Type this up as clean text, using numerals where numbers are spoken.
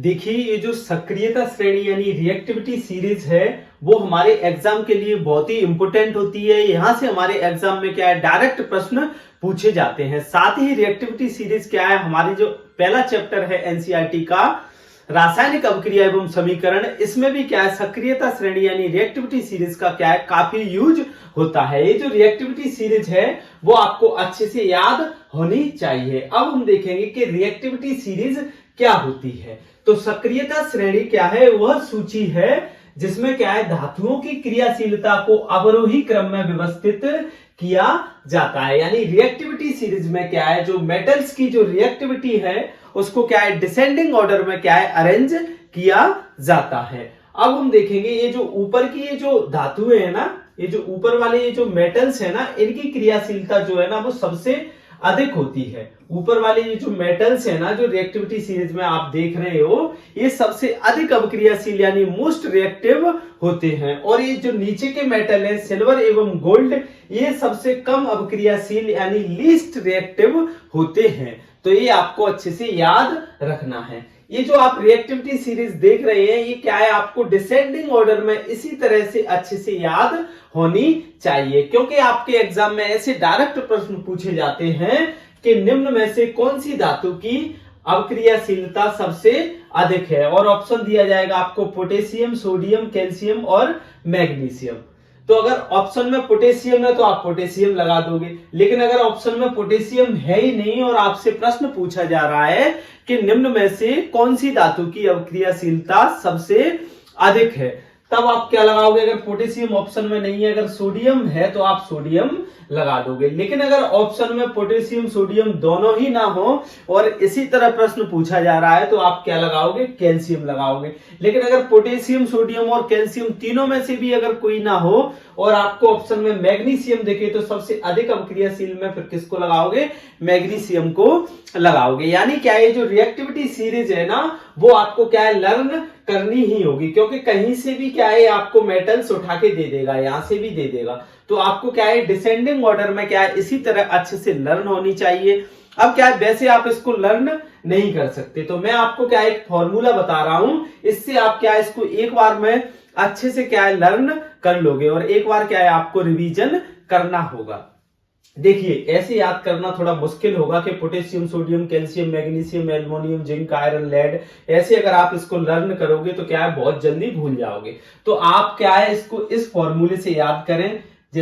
देखिए, ये जो सक्रियता श्रेणी यानी रिएक्टिविटी सीरीज है वो हमारे एग्जाम के लिए बहुत ही इंपॉर्टेंट होती है। यहाँ से हमारे एग्जाम में क्या है, डायरेक्ट प्रश्न पूछे जाते हैं। साथ ही रिएक्टिविटी सीरीज क्या है, हमारी जो पहला चैप्टर है एनसीईआरटी का रासायनिक अभिक्रिया एवं समीकरण, इसमें भी क्या है, सक्रियता श्रेणी यानी रिएक्टिविटी सीरीज का क्या है, काफी यूज होता है। ये जो रिएक्टिविटी सीरीज है वो आपको अच्छे से याद होनी चाहिए। अब हम देखेंगे कि रिएक्टिविटी सीरीज क्या होती है। तो सक्रियता श्रेणी क्या है, वह सूची है जिसमें क्या है, धातुओं की क्रियाशीलता को अवरोही क्रम में व्यवस्थित किया जाता है। यानी रिएक्टिविटी सीरीज में क्या है, जो मेटल्स की जो रिएक्टिविटी है उसको क्या है, डिसेंडिंग ऑर्डर में क्या है, अरेंज किया जाता है। अब हम देखेंगे ये जो ऊपर की ये जो धातुएं है ना, ये जो ऊपर वाले ये जो मेटल्स है ना, इनकी क्रियाशीलता जो है ना वो सबसे अधिक होती है। ऊपर वाले ये जो मेटल्स है ना, जो रिएक्टिविटी सीरीज में आप देख रहे हो, ये सबसे अधिक अभिक्रियाशील यानी मोस्ट रिएक्टिव होते हैं। और ये जो नीचे के मेटल है, सिल्वर एवं गोल्ड, ये सबसे कम अभिक्रियाशील यानी लीस्ट रिएक्टिव होते हैं। तो ये आपको अच्छे से याद रखना है। ये जो आप रिएक्टिविटी सीरीज देख रहे हैं, ये क्या है, आपको डिसेंडिंग ऑर्डर में इसी तरह से अच्छे से याद होनी चाहिए, क्योंकि आपके एग्जाम में ऐसे डायरेक्ट प्रश्न पूछे जाते हैं कि निम्न में से कौन सी धातु की अभिक्रियाशीलता सबसे अधिक है। और ऑप्शन दिया जाएगा आपको पोटेशियम, सोडियम, कैल्शियम और मैग्नीशियम। तो अगर ऑप्शन में पोटेशियम है तो आप पोटेशियम लगा दोगे, लेकिन अगर ऑप्शन में पोटेशियम है ही नहीं और आपसे प्रश्न पूछा जा रहा है कि निम्न में से कौन सी धातु की अभिक्रियाशीलता सबसे अधिक है, तब आप क्या लगाओगे। अगर पोटेशियम ऑप्शन में नहीं है, अगर सोडियम है तो आप सोडियम लगा दोगे। लेकिन अगर ऑप्शन में पोटेशियम सोडियम दोनों ही ना हो और इसी तरह प्रश्न पूछा जा रहा है तो आप क्या लगाओगे, कैल्शियम लगाओगे। लेकिन अगर पोटेशियम सोडियम और कैल्शियम तीनों में से भी अगर कोई ना हो और आपको ऑप्शन में मैग्नीशियम दिखे तो सबसे अधिक अभिक्रियाशील में फिर किसको लगाओगे, मैग्नीशियम को लगाओगे। यानी क्या है, जो रिएक्टिविटी सीरीज है ना वो आपको क्या है, लर्न करनी ही होगी, क्योंकि कहीं से भी क्या है आपको मेटल्स उठा के दे देगा, यहां से भी दे देगा। तो आपको क्या है, डिसेंडिंग ऑर्डर में क्या है, इसी तरह अच्छे से लर्न होनी चाहिए। अब क्या है, वैसे आप इसको लर्न नहीं कर सकते, तो मैं आपको क्या है, एक फॉर्मूला बता रहा हूं, इससे आप क्या है, इसको एक बार में अच्छे से क्या है लर्न कर लोगे और एक बार क्या है आपको रिवीजन करना होगा। देखिए, ऐसे याद करना थोड़ा मुश्किल होगा कि potassium, sodium, calcium, magnesium, aluminium, zinc, iron, lead, ऐसे अगर आप इसको लर्न करोगे तो क्या है बहुत जल्दी भूल जाओगे। तो आप क्या है, इसको इस फॉर्मूले से याद करें।